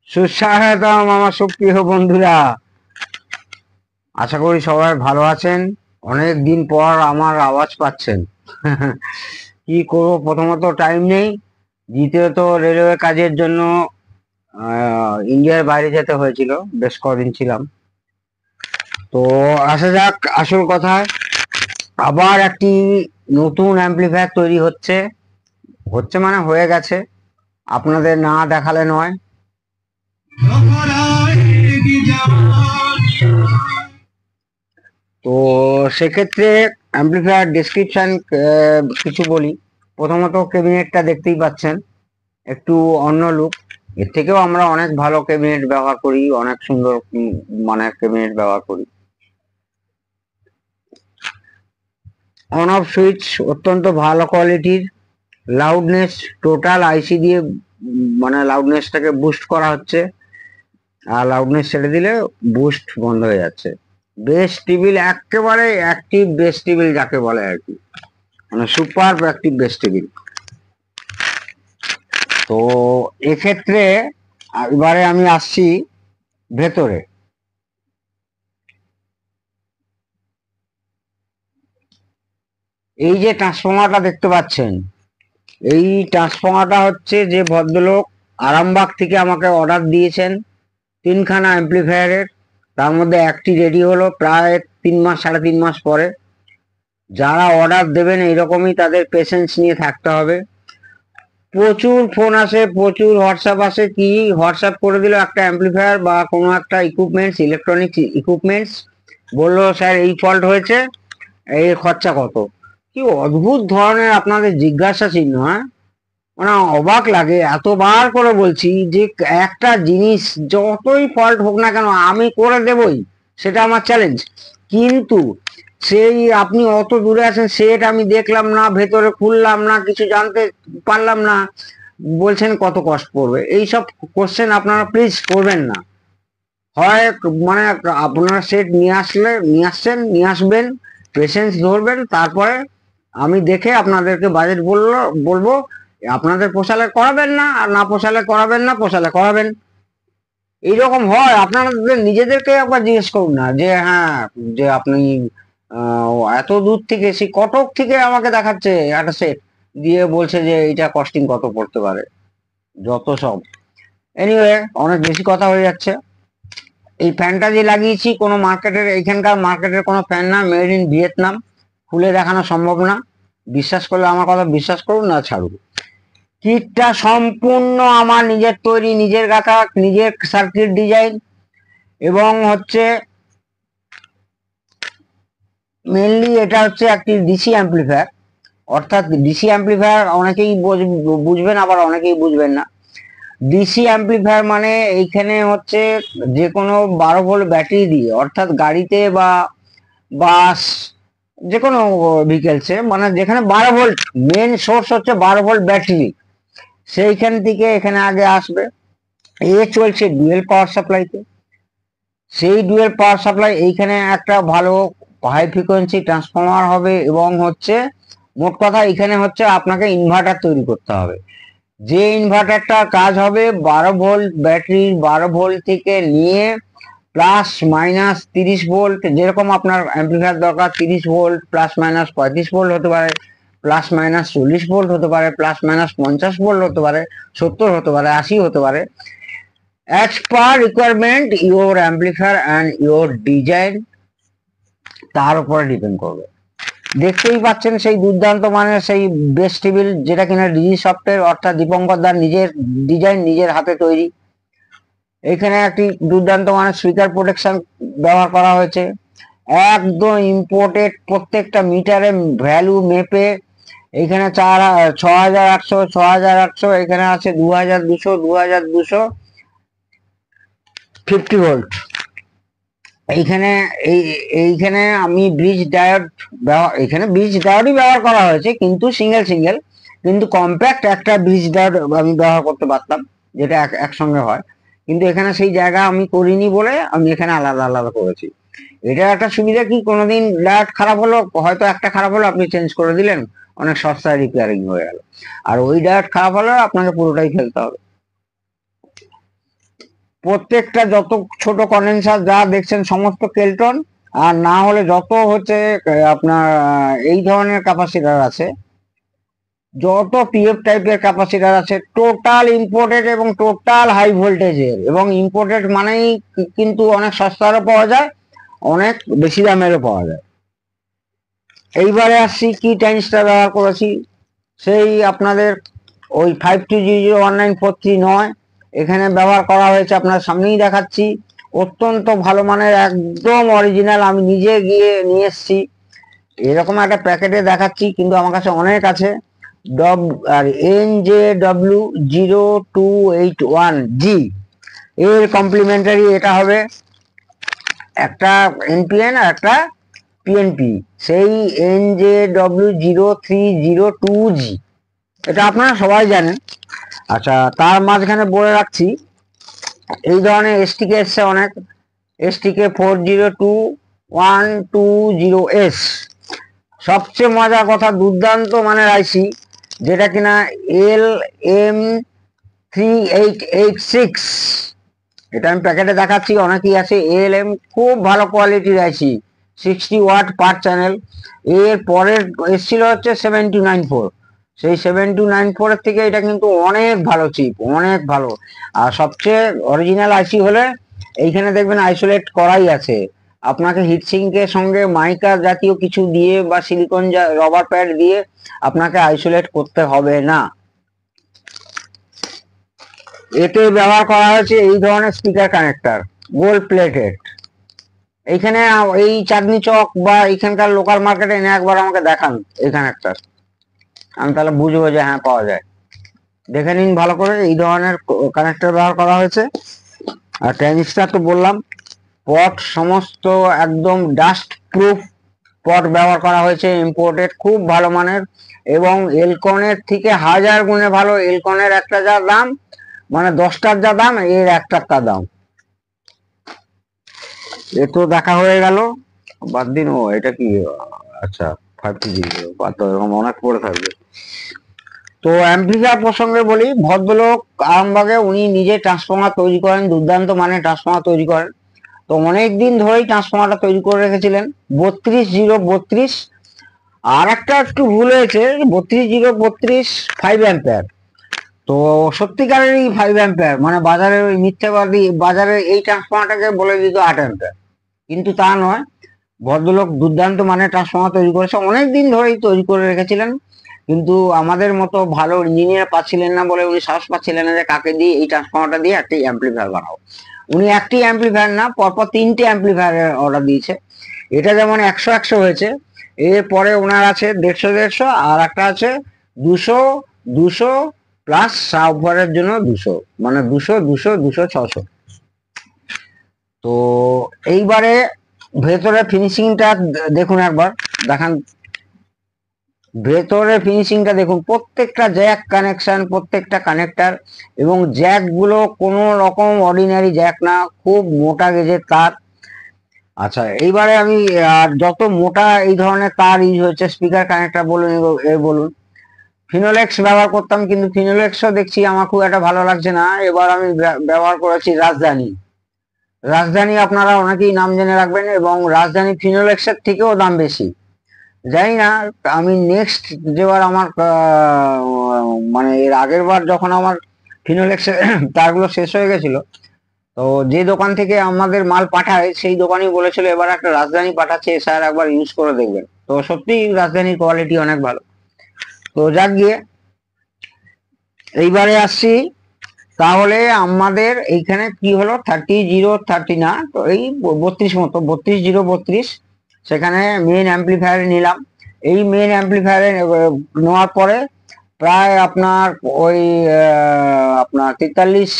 সুস্বাগতম আমার সুপ্রিয় বন্ধুরা। আশা করি সবাই ভালো আছেন। অনেক দিন পর আমার আওয়াজ পাচ্ছেন। কি করবো, প্রথমত টাইম নেই, দ্বিতীয়ত রেলওয়ে কাজের জন্য ইন্ডিয়ার বাইরে যেতে হয়েছিল, বেশ কদিন ছিলাম। তো আসা যাক আসল কথায়। আবার একটি নতুন অ্যাম্পলিফায়ার তৈরি হচ্ছে হচ্ছে মানে হয়ে গেছে, আপনাদের না দেখালে নয়। তো সেক্ষেত্রে অ্যাম্পলিফায়ার ডেসক্রিপশন কিছু বলি। প্রথমত ক্যাবিনেটটা দেখতেই পাচ্ছেন, একটু অন্য লুক। এর থেকেও আমরা অনেক ভালো ক্যাবিনেট ব্যবহার করি, অনেক সুন্দর মানের ক্যাবিনেট ব্যবহার করি। অন অফ সুইচ অত্যন্ত ভালো কোয়ালিটির। লাউডনেস টোটাল আইসি দিয়ে মানে লাউডনেসটাকে বুস্ট করা হচ্ছে, আর লাউডনেস ছেড়ে দিলে বুস্ট বন্ধ হয়ে যাচ্ছে। বেস টেবিল একেবারে অ্যাক্টিভ বেস টেবিল যাকে বলে আর কি, মানে সুপার অ্যাক্টিভ বেস টেবিল। তো এক্ষেত্রে এবারে আমি আসছি ভেতরে। এই যে ট্রান্সফর্মারটা দেখতে পাচ্ছেন, এই ট্রান্সফর্মারটা হচ্ছে যে ভদ্রলোক আরামবাগ থেকে আমাকে অর্ডার দিয়েছেন 3খানা অ্যাম্পলিফায়ারের। তার মধ্যে একটি রেডি হলো প্রায় 3 মাস 3.5 মাস পরে। যারা অর্ডার দেবেন এইরকমই তাদের পেশেন্স নিয়ে থাকতে হবে। প্রচুর ফোন আসে, প্রচুর হোয়াটসঅ্যাপ আসে, কি হোয়াটসঅ্যাপ করে দিল একটা অ্যাম্পলিফায়ার বা কোনো একটা ইকুইপমেন্টস, ইলেকট্রনিক্স ইকুইপমেন্টস, বললো স্যার এই ফল্ট হয়েছে, এর খরচা কত। কি অদ্ভুত ধরনের আপনাদের জিজ্ঞাসা চিহ্ন, হ্যাঁ, মানে অবাক লাগে। এতবার করে বলছি যে একটা জিনিস যতই ফল্ট হোক না কেন আমি করে দেবই, সেটা আমার চ্যালেঞ্জ। কিন্তু সেই আপনি অত দূরে আছেন, সেট আমি দেখলাম না, ভেতরে খুললাম না, কিছু জানতে পারলাম না, বলছেন কত কষ্ট পড়বে। এইসব কোশ্চেন আপনারা প্লিজ করবেন না। হয় মানে আপনারা সেট নিয়ে আসবেন, পেশেন্স ধরবেন, তারপরে আমি দেখে আপনাদেরকে বাজেট বলবো। আপনাদের পোষালে করাবেন না, আর না পোষালে করাবেন না, পোষালে করাবেন। এইরকম হয়। আপনাদের নিজেদেরকে একবার জিজ্ঞেস করুন না যে হ্যাঁ, যে আপনি এত দূর থেকে সেই কটক থেকে আমাকে দেখাচ্ছে একটা সেট দিয়ে, বলছে যে এটা কস্টিং কত পড়তে পারে, যত সব। এনিওয়ে, অনেক বেশি কথা হয়ে যাচ্ছে। এই ফ্যানটা যে লাগিয়েছি কোনো মার্কেটের, এইখানকার মার্কেটের কোনো ফ্যান না, মেড ইন ভিয়েতনাম। খুলে দেখানো সম্ভব না, বিশ্বাস করলে আমার কথা বিশ্বাস করুন, না ছাড়ুন। কিটটা সম্পূর্ণ আমার নিজের তৈরি, নিজের গাঁথা, নিজের সার্কিট ডিজাইন, এবং হচ্ছে মেনলি এটা হচ্ছে একটি ডিসি অ্যাম্পলিফায়ার। অর্থাৎ ডিসি অ্যাম্পলিফায়ার অনেকেই বুঝবেন, আবার অনেকেই বুঝবেন না। ডিসি অ্যাম্পলিফায়ার মানে এইখানে হচ্ছে যে কোনো 12 ভোল্ট ব্যাটারি দিয়ে, অর্থাৎ গাড়িতে বা বাস, যে কোনো ভেহিকেলসে, মানে যেখানে 12 ভোল্ট মেন সোর্স হচ্ছে, 12 ভোল্ট ব্যাটারি, সেইখান থেকে এখানে আগে আসবে। এ চলছে ডুয়েল পাওয়ার সাপ্লাইতে। সেই ডুয়েল পাওয়ার সাপ্লাই এইখানে একটা ভালো হাই ফ্রিকোয়েন্সি ট্রান্সফর্মার হবে, এবং হচ্ছে মোট কথা এখানে হচ্ছে আপনাকে ইনভার্টার তৈরি করতে হবে। যে ইনভার্টারটা কাজ হবে 12 ভোল্ট ব্যাটারি, 12 ভোল্ট থেকে নিয়ে প্লাস মাইনাস 30 ভোল্ট, যেরকম আপনার অ্যাম্পলিফায়ার দরকার। 30 ভোল্ট প্লাস মাইনাস 35 ভোল্ট হতে পারে, প্লাস মাইনাস 40 ভোল্ট হতে পারে, প্লাস মাইনাস 50 ভোল্ট হতে পারে, 70 হতে পারে, 80 হতে পারে। as per requirement your amplifier and your design তার উপরে ডিপেন্ড করবে। দেখতেই পাচ্ছেন সেই দুর্দান্ত মানের সেই বেস টেবিল, যেটা কিনা ডিজি সফটের, অর্থাৎ দীপঙ্কর দার নিজের ডিজাইন, নিজের হাতে তৈরি। এখানে একটি দুর্দান্ত মানের স্পিকার প্রোটেকশন ব্যবহার করা হয়েছে, একদম ইম্পোর্টেড। প্রত্যেকটা মিটারে ভ্যালু মেপে, এখানে 6800, 6800, এখানে আছে 2200, 2200 50 ভোল্ট। এইখানে এইখানে আমি ব্রিজ ডায়োড এখানে ব্রিজ ডায়োডই ব্যবহার করা হয়েছে, কিন্তু সিঙ্গেল। কিন্তু কম্প্যাক্ট একটা ব্রিজ ডায়োড আমি ব্যবহার করতে পারতাম, যেটা একসঙ্গে হয়, কিন্তু এখানে সেই জায়গা আমি করিনি বলে আমি এখানে আলাদা আলাদা করেছি। এটা একটা সুবিধা কি, কোনোদিন ডায়োড খারাপ হলো, হয়তো একটা খারাপ হলো, আপনি চেঞ্জ করে দিলেন, অনেক সস্তায় রিপেয়ারিং হয়ে গেল। আর ওই ডায়োড খারাপ হলে আপনাকে পুরোটাই ফেলতে হবে। প্রত্যেকটা যত ছোট কন্ডেন্সার যা দেখছেন সমস্ত কেলটন, আর না হলে যত হচ্ছে আপনার এই ধরনের ক্যাপাসিটার আছে, যত পিএফ টাইপের ক্যাপাসিটার আছে, টোটাল ইম্পোর্টেড এবং টোটাল হাই ভোল্টেজের, এবং ইম্পোর্টেড মানেই কিন্তু অনেক সস্তারও পাওয়া যায়, অনেক বেশি দামেরও পাওয়া যায়। এইবারে আসছি কি ট্রানজিস্টর ব্যবহার করেছি, সেই আপনাদের ওই 52001943 নয়, এখানে ব্যবহার করা হয়েছে, আপনার সামনেই দেখাচ্ছি, অত্যন্ত ভালো মানের একদম অরিজিনাল, আমি নিজে গিয়ে নিয়ে এসছি, এরকম একটা প্যাকেটে দেখাচ্ছি, কিন্তু আমার কাছে অনেক আছে। আর NJ0281G এর কমপ্লিমেন্টারি এটা হবে একটা এনপিএন আর একটা পিএনপি, সেই NJ0302G, এটা আপনারা সবাই জানেন। আচ্ছা, তার মাঝখানে বলে রাখছি, এই ধরনের এসটিকে এসছে অনেক, STK 402120S, সবচেয়ে মজার কথা, দুর্দান্ত মানের আইসি, যেটা কিনা LM3886, এটা আমি প্যাকেটে দেখাচ্ছি, অনেকেই আছে। ALM খুব ভালো কোয়ালিটির আইসি, 60 ওয়াট পার চ্যানেল। এর পরের এসছিল হচ্ছে 7294, সেই 7294 এর থেকে এটা কিন্তু অনেক ভালো চিপ, অনেক ভালো। আর সবচেয়ে অরিজিনাল আইসি হলে এইখানে দেখবেন আইসোলেট করাই আছে, আপনাকে হিটসিঙ্কের সঙ্গে মাইকা জাতীয় কিছু দিয়ে বা সিলিকন রবার প্যাড দিয়ে আপনাকে আইসোলেট করতে হবে না। এতে ব্যবহার করা হয়েছে এই ধরনের স্পিকার কানেক্টর, গোল্ড প্লেটেড। এইখানে এই চাঁদনি চক বা এখানকার লোকাল মার্কেটে এনে একবার আমাকে দেখান এই কানেক্টর, আমি তাহলে বুঝবো যে হ্যাঁ পাওয়া যায়। দেখে নিন ভালো করে, এই ধরনের কানেক্টর ব্যবহার করা হয়েছে। আর ট্রানজিস্টর তো বললাম, পট সমস্ত একদম ডাস্ট প্রুফ পট ব্যবহার করা হয়েছে, ইম্পোর্টেড, খুব ভালো মানের, এবং এলকনের থেকে 1000 গুণে ভালো। এলকনের একটা যা দাম, মানে 10টার যা দাম, এর 1টার দাম। এ তো দেখা হয়ে গেল, বাদ দিন। ও এটা কি, আচ্ছা 5G, তো এরকম অনেক পড়ে থাকবে। তো অ্যাম্প্লিফায়ার প্রসঙ্গে বলি, ভদ্রলোক আরামবাগে উনি নিজে ট্রান্সফর্মার তৈরি করেন, দুর্দান্ত মানের ট্রান্সফর্মার তৈরি করেন। তো অনেক দিন ধরেই ট্রান্সফর্মারটা তৈরি করে রেখেছিলেন 32032। আর একটা একটু ভুল হয়েছে, 32032 5 অ্যাম্পিয়ার। তো সত্যিকারের এই 5 অ্যাম্পিয়ার, মানে বাজারে ওই মিথ্যাবাদী বাজারে এই ট্রান্সফর্মারটাকে বলে দিত 8 অ্যাম্পিয়ার, কিন্তু তা নয়। ভদ্রলোক দুর্দান্ত মানের ট্রান্সফর্মার তৈরি করেছে, অনেক দিন ধরেই তৈরি করে রেখেছিলেন, কিন্তু আমাদের মতো ভালো ইঞ্জিনিয়ার পাচ্ছিলেন না বলে উনি সাহস পাচ্ছিলেন না যে কাকে দিয়ে এই ট্রান্সফর্মারটা দিয়ে একটি অ্যাম্প্লিফায়ার বানাবো। উনি একটি অ্যাম্প্লিফায়ার না, পরপর 3টে অ্যাম্প্লিফায়ারের অর্ডার দিয়েছে। এটা যেমন 100 হয়েছে, এরপরে ওনার আছে 150 আর একটা আছে 200 প্লাস সাবওয়ারের জন্য 200, মানে 200 তো এইবারে ভেতরে ফিনিশিংটা দেখুন, একবার দেখান ভেতরে ফিনিশিংটা দেখুন, প্রত্যেকটা জ্যাক কানেকশন, প্রত্যেকটা কানেক্টর, এবং জ্যাক গুলো কোনো রকম অর্ডিনারি জ্যাক না, খুব মোটা গেজের তার। আচ্ছা, এইবারে আমি যত মোটা এই ধরনের তার ইউজ হচ্ছে, স্পিকার কানেক্টর বলুন বলুন, ফিনোলেক্স ব্যবহার করতাম, কিন্তু ফিনোলেক্সও দেখছি আমার খুব একটা ভালো লাগছে না। এবার আমি ব্যবহার করেছি রাজধানী। রাজধানী আপনারা অনেকেই নাম জেনে রাখবেন, এবং রাজধানী ফিনোলেক্সের থেকেও দাম বেশি। জানি না, আমি নেক্সট যেবার আমার মানে এর আগের বার যখন আমার ফিনোলেক্সের তারগুলো শেষ হয়ে গেছিল, তো যে দোকান থেকে আমাদের মাল পাঠায় সেই দোকানই বলেছিল এবার একটা রাজধানী পাঠাচ্ছে স্যার, একবার ইউজ করে দেখবেন। তো সত্যি রাজধানীর কোয়ালিটি অনেক ভালো। তো যাক গিয়ে, এইবারে আসছি, তাহলে আমাদের এইখানে কি হলো, 3030 না, তো এই 32 মতো, 32032, সেখানে মেইন অ্যাম্প্লিফায়ার নিলাম। এই মেইন অ্যাম্প্লিফায়ারে নেওয়ার পরে প্রায় আপনার ওই আপনার 43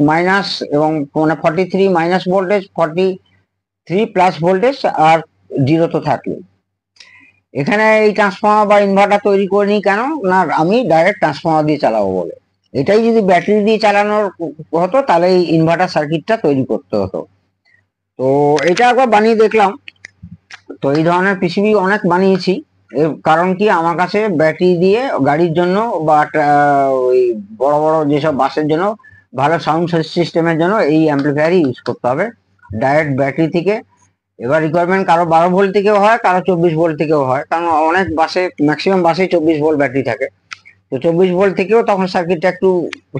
মাইনাস এবং মানে 43 মাইনাস ভোল্টেজ, 43 প্লাস ভোল্টেজ, আর 0 তো থাকলো। এখানে এই ট্রান্সফর্মার বা ইনভার্টার তৈরি করিনি কেন না, আমি ডাইরেক্ট ট্রান্সফর্মার দিয়ে চালাবো বলে। এটাই যদি ব্যাটারি দিয়ে চালানোর হতো তাহলে এই ইনভার্টার সার্কিটটা তৈরি করতে হতো। তো এটা একবার বানিয়ে দেখলাম। তো এই ধরনের পিসিবি অনেক বানিয়েছি, এর কারণ কি, আমার কাছে ব্যাটারি দিয়ে গাড়ির জন্য বা ওই বড় বড় যেসব বাসের জন্য ভালো সাউন্ড সিস্টেমের জন্য এই অ্যাম্পলিফায়ারই ইউজ করতে হবে ডাইরেক্ট ব্যাটারি থেকে। এবার রিকোয়ারমেন্ট কারো 12 ভোল্ট থেকেও হয়, কারো 24 ভোল্ট থেকেও হয়, কারণ অনেক বাসে, ম্যাক্সিমাম বাসে 24 ভোল্ট ব্যাটারি থাকে। তো 24 ভোল্ট থেকেও তখন সার্কিটটা একটু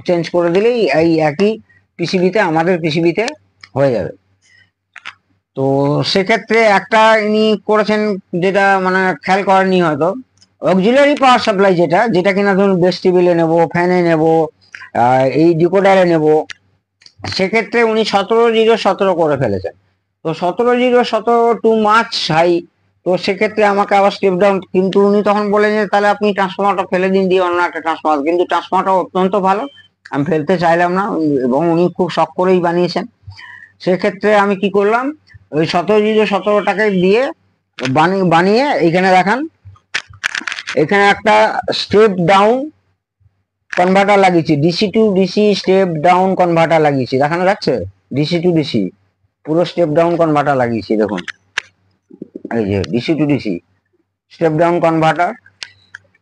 চেঞ্জ করে দিলেই এই একই পিসিবিতে, আমাদের পিসিবিতে হয়ে যাবে। তো সেক্ষেত্রে একটা ইনি করেছেন যেটা মানে খেয়াল করেননি হয়তো, অক্সিলারি পাওয়ার সাপ্লাই যেটা যেটা কিনা ধরুন বেস টেবিলে নেবো, ফ্যানে নেবো, এই ডিকোডারে নেবো, সেক্ষেত্রে উনি 17-0-17 করে ফেলেছেন। তো 17-0-17 টু মাচ হাই। তো সেক্ষেত্রে আমাকে আবার স্টেপ ডাউন, কিন্তু উনি তখন বলেন যে তাহলে আপনি ট্রান্সফরমারটা ফেলে দিন, দিয়ে অন্য একটা ট্রান্সফরমার, কিন্তু ট্রান্সফরমারটা অত্যন্ত ভালো, আমি ফেলতে চাইলাম না, এবং উনি খুব শখ করেই বানিয়েছেন। সেক্ষেত্রে আমি কি করলাম, ওই 17-0-17টাকে দিয়ে বানিয়ে এইখানে দেখান, এখানে একটা স্টেপ ডাউন কনভার্টার লাগিয়েছি, DC two DC step down converter লাগিয়েছি, দেখানো যাচ্ছে, ডিসি টু ডিসি পুরো স্টেপ ডাউন কনভার্টার লাগিয়েছি, দেখুন এই যে DC two DC step down converter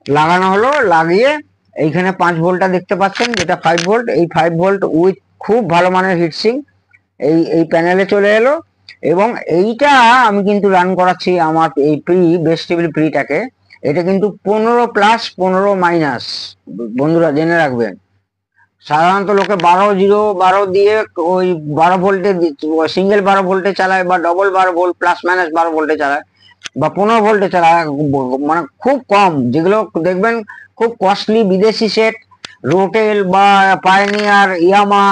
লাগানো হলো। লাগিয়ে এইখানে 5 ভোল্টটা দেখতে পাচ্ছেন, যেটা 5 ভোল্ট, এই 5 ভোল্ট উইথ খুব ভালো মানের হিটসিং এই প্যানেলে চলে এলো। এবং এইটা আমি কিন্তু রান করাচ্ছি আমার এই বেস টেবিল প্রিটাকে, এটা কিন্তু 15+15-, বন্ধুরা জেনে রাখবেন। সাধারণত লোকে 12-0-12 দিয়ে ওই 12 ভোল্টে, সিঙ্গেল 12 ভোল্টে চালায়, বা ডবল 12 ভোল্ট +-12 ভোল্টে চালায়, বা 15 ভোল্টে চালায়, মানে খুব কম যেগুলো দেখবেন খুব কস্টলি বিদেশি সেট, রোটেল বা পায়োনিয়ার, ইয়ামা,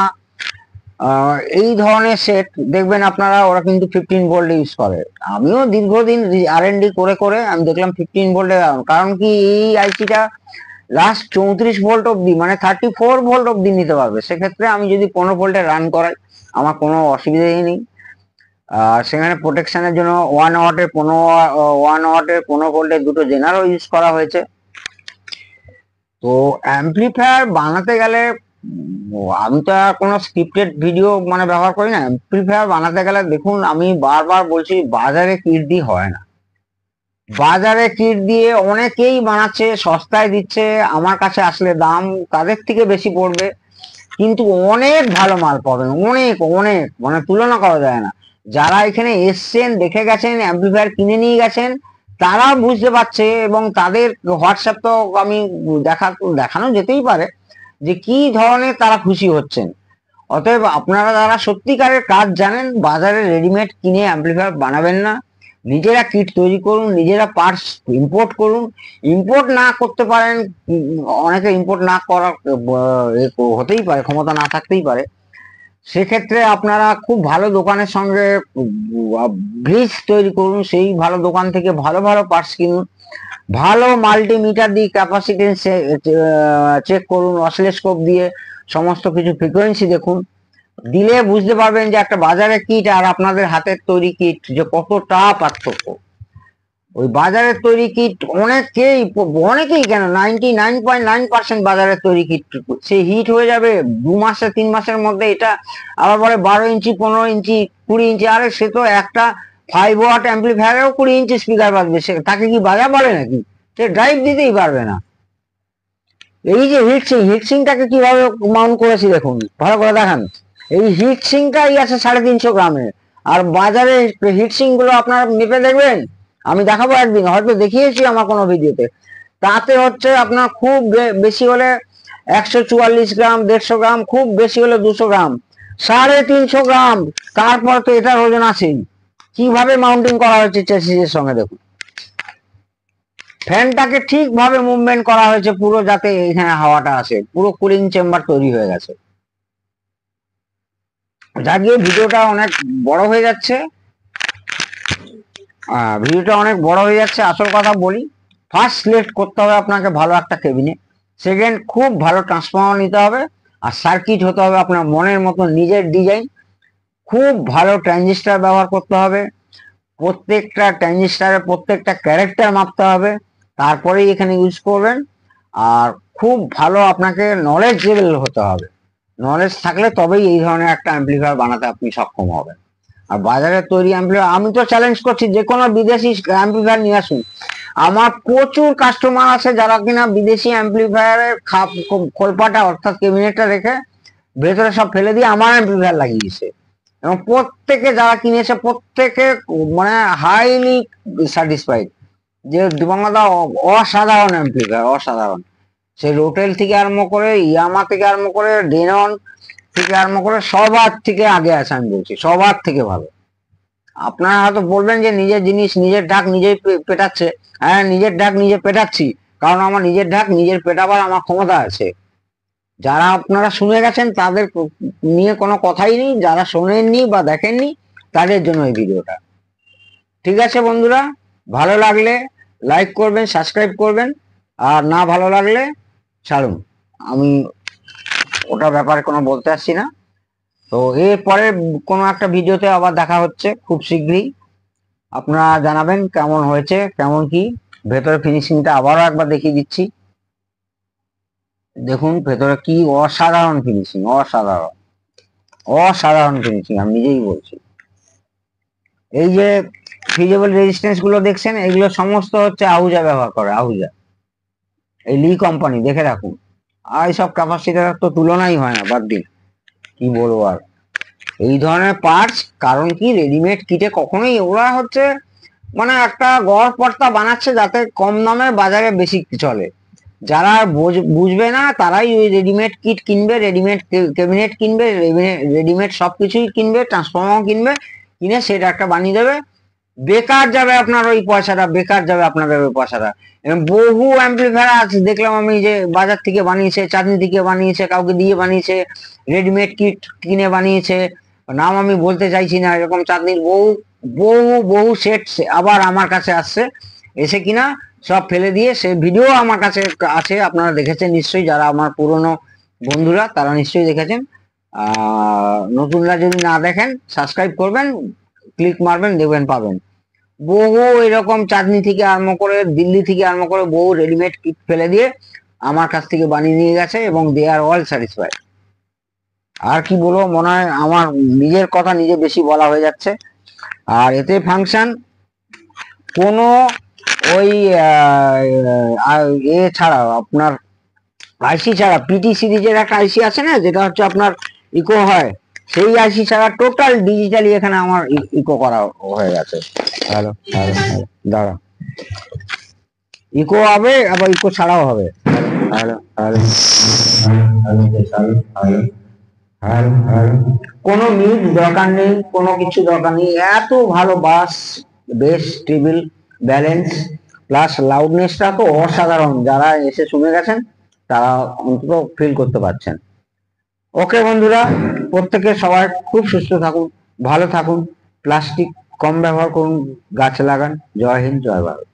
এই ধরনের সেট দেখবেন আপনারা, ওরা কিন্তু 15 ভোল্ট ইউজ করে। আমিও দীর্ঘদিন R&D করে করে আমি দেখলাম 15 ভোল্টে, কারণ কি এই আইসিটা লাস্ট 34 ভোল্ট অব্দি, মানে 34 ভোল্ট অব্দি নিতে পারবে। সেক্ষেত্রে আমি যদি 15 ভোল্টে রান করাই আমার কোনো অসুবিধাই নেই। সেখানে প্রোটেকশনের জন্য 1 ওয়াটের 15 ভোল্টের দুটো জেনারেল ইউজ করা হয়েছে। তো অ্যাম্পলিফায়ার বানাতে গেলে আমি তো আর কোনো স্ক্রিপ্টেড ভিডিও মানে ব্যবহার করি না। অ্যাম্পলিফায়ার বানাতে গেলে দেখুন, আমি বারবার বলছি, বাজারে কিট দিয়ে হয় না। বাজারে কিট দিয়ে অনেকেই বানাচ্ছে, সস্তায় দিচ্ছে, আমার কাছে আসলে দাম তাদের থেকে বেশি পড়বে, কিন্তু অনেক ভালো মাল পাবেন, অনেক অনেক, মানে তুলনা করা যায় না। যারা এখানে এসছেন, দেখে গেছেন, অ্যাম্পলিফায়ার কিনে নিয়ে গেছেন, তারা বুঝতে পারছে, এবং তাদের হোয়াটসঅ্যাপ তো আমি দেখানো যেতেই পারে যে কি ধরনের তারা খুশি হচ্ছেন। অতএব আপনারা যারা সত্যিকারের কাজ জানেন, বাজারে রেডিমেড কিনে অ্যাম্পলিফায়ার বানাবেন না, নিজেরা কিট তৈরি করুন, নিজেরা পার্টস ইম্পোর্ট করুন। ইম্পোর্ট না করতে পারেন, অনেকে ইম্পোর্ট না করার হতেই পারে, ক্ষমতা না থাকতেই পারে, সেক্ষেত্রে আপনারা খুব ভালো দোকানের সঙ্গে ব্রিজ তৈরি করুন, সেই ভালো দোকান থেকে ভালো ভালো পার্টস কিনুন, ভালো মাল্টিমিটার দিয়ে ক্যাপাসিটেন্স চেক করুন, অসিলোস্কোপ দিয়ে সমস্ত কিছু ফ্রিকোয়েন্সি দেখুন, দিলে বুঝতে পারবেন যে একটা বাজারের কিট আর আপনাদের হাতের তৈরি কিট যে কতটা পার্থক্য। ওই বাজারের তৈরি কিট অনেকেই কেন 99.9% বাজারের তৈরি কিট সে হিট হয়ে যাবে 2 মাসে 3 মাসের মধ্যে। এটা আবার বলে 12 ইঞ্চি, 15 ইঞ্চি, 20 ইঞ্চি, আরে সে তো একটা 5 ওয়াট অ্যাম্পলিফায়ারেও 20 ইঞ্চি স্পিকার বাজবে, সে তাকে কি বাজা বলে নাকি? সে ড্রাইভ দিতেই পারবে না। এই যে হিটসিংটাকে কিভাবে মাউন্ট করেছি দেখুন, ভালো করে দেখান। এই হিটসিংটাই আছে 350 গ্রামের, আর বাজারে হিটসিং গুলো আপনারা মেপে দেখবেন, আমি দেখাবো একদিন, হয়তো দেখিয়েছি আমার কোনো ভিডিওতে, তাতে হচ্ছে আপনার খুব বেশি হলে 144 গ্রাম, 150 গ্রাম, খুব বেশি হলে 200 গ্রাম, 350 গ্রাম। তারপর তো এটার ওজন আছেই। কিভাবে মাউন্টিং করা হয়েছে চেসিসের সঙ্গে দেখুন, ফ্যানটাকে ঠিকভাবে মুভমেন্ট করা হয়েছে পুরো, যাতে এখানে হাওয়াটা আসে, পুরো কুলিং চেম্বার তৈরি হয়ে গেছে। যাকে ভিডিওটা অনেক বড় হয়ে যাচ্ছে, আসল কথা বলি, ফার্স্ট সিলেক্ট করতে হবে আপনাকে ভালো একটা কেবিনেট, সেকেন্ড খুব ভালো ট্রান্সফর্মার নিতে হবে, আর সার্কিট হতে হবে আপনার মনের মতো নিজের ডিজাইন, খুব ভালো ট্রানজিস্টার ব্যবহার করতে হবে, প্রত্যেকটা ট্রানজিস্টারের প্রত্যেকটা ক্যারেক্টার মাপতে হবে, তারপরেই এখানে ইউজ করবেন। আর খুব ভালো আপনাকে নলেজেবল হতে হবে, নলেজ থাকলে তবেই এই ধরনের একটা অ্যাম্পলিফায়ার বানাতে আপনি সক্ষম হবেন। আর বাজারে তৈরি অ্যাম্পলিফায়ার, আমি তো চ্যালেঞ্জ করছি যে কোনো বিদেশি অ্যাম্পলিফায়ার নিয়ে আসুন। আমার প্রচুর কাস্টমার আছে যারা কিনা বিদেশি অ্যাম্পলিফায়ারের খোলপাটা অর্থাৎ কেবিনেটটা রেখে ভেতরে সব ফেলে দিয়ে আমার অ্যাম্পলিফায়ার লাগিয়েছে, এবং প্রত্যেকে যারা কিনেছে প্রত্যেকে মানে হাইলি স্যাটিসফাইড যে দিবাঙ্গদা অসাধারণ অ্যাম্পলিফায়ার, অসাধারণ। সে রোটেল থেকে আরম্ভ করে, ইয়ামা থেকে আরম্ভ করে, ডেনন থেকে আরম্ভ করে সবার থেকে আগে আছে, আমি বলছি সবার থেকে ভালো। আপনারা হয়তো বলবেন যে নিজের জিনিস নিজের ঢাক নিজেই পেটাচ্ছে। হ্যাঁ, নিজের ঢাক নিজে পেটাচ্ছি, কারণ আমার নিজের ঢাক নিজের পেটাবার আমার ক্ষমতা আছে। যারা আপনারা শুনে গেছেন তাদের নিয়ে কোনো কথাই নেই, যারা শোনেননি বা দেখেননি তাদের জন্য এই ভিডিওটা। ঠিক আছে বন্ধুরা, ভালো লাগলে লাইক করবেন, সাবস্ক্রাইব করবেন, আর না ভালো লাগলে ছাড়ুন, আমি ওটা ব্যাপারে কোনো বলতে আসছি না। তো এরপরে কোনো একটা ভিডিওতে আবার দেখা হচ্ছে খুব শীঘ্রই। আপনারা জানাবেন কেমন হয়েছে, কেমন কি। ভেতরে ফিনিশিংটা আবারও একবার দেখিয়ে দিচ্ছি, দেখুন ভেতরে কি অসাধারণ ফিনিশিং, অসাধারণ অসাধারণ ফিনিশিং, আমি নিজেই বলছি। এই যে ফিজিবল রেজিস্ট্যান্স গুলো দেখছেন, এগুলো সমস্ত হচ্ছে আহুজা ব্যবহার করে, আহুজা, এই লি কোম্পানি, দেখে রাখুন। আর এইসব ক্যাপাসিটার তো তুলনাই হয় না, বাদ দিন, কি বলবো আর। এই ধরনের পার্টস, কারণ কি রেডিমেড কিটে কখনোই ওরা হচ্ছে মানে একটা গড় পর্তা বানাচ্ছে যাতে কম দামে বাজারে বেশি চলে। যারা বুঝবে না তারাই ওই রেডিমেড কিট কিনবে, রেডিমেড ক্যাবিনেট কিনবে, রেডিমেড সবকিছুই কিনবে, ট্রান্সফর্মার কিনবে, কিনে সেটা একটা বানিয়ে দেবে। বেকার যাবে আপনার ওই পয়সাটা, বেকার যাবে আপনাদের ওই পয়সাটা। বহু অ্যাম্পলিফায়ার আছে দেখলাম আমি, যে বাজার থেকে বানিয়েছে, চাঁদনি থেকে বানিয়েছে, কাউকে দিয়ে বানিয়েছে, রেডিমেড কিট কিনে বানিয়েছে, নাম আমি বলতে চাইছি না, এরকম চাঁদনির বহু বহু বহু সেট আবার আমার কাছে আসছে, এসে কিনা সব ফেলে দিয়ে, সে ভিডিও আমার কাছে আছে, আপনারা দেখেছেন নিশ্চয়ই, যারা আমার পুরনো বন্ধুরা তারা নিশ্চয়ই দেখেছেন। নতুনরা যদি না দেখেন সাবস্ক্রাইব করবেন, ক্লিক মারবেন, দেখবেন পাবেন। বহু এরকম চাঁদনি থেকে আরম্ভ করে, দিল্লি থেকে আরম্ভ করে বহু রেডিমেড কিট ফেলে দিয়ে আমার কাছ থেকে বানিয়ে নিয়ে গেছে, এবং দে আর অল স্যাটিসফাইড। আর কি বলবো, মনে হয় আমার নিজের কথা নিজে বেশি বলা হয়ে যাচ্ছে। আর এতে ফাংশন কোনো ওই এ ছাড়া, আপনার আইসি ছাড়া, পিটি সিরিজের একটা আইসি আছে না, যেটা হচ্ছে আপনার ইকো হয়, সেই আইসি ছাড়া টোটাল ডিজিটালি এখানে আমার ইকো করা হয়ে গেছে। হ্যালো হ্যালো হ্যালো, দাঁড়া, ইকো হবে আবার ইকো ছাড়াও হবে। হ্যালো হ্যালো হ্যালো হ্যালো, কোনো মিউট দরকার নেই, কোনো কিছু দরকার নেই, এত ভালো বাস, বেস, টেবিল, ব্যালেন্স প্লাস লাউডনেসটা তো অসাধারণ। যারা এসে শুনে গেছেন তারা অন্তত ফিল করতে পারছেন। ওকে বন্ধুরা, প্রত্যেকে সবাই খুব সুস্থ থাকুন, ভালো থাকুন, প্লাস্টিক কম ব্যবহার করুন, গাছ লাগান। জয় হিন্দ, জয় ভারত।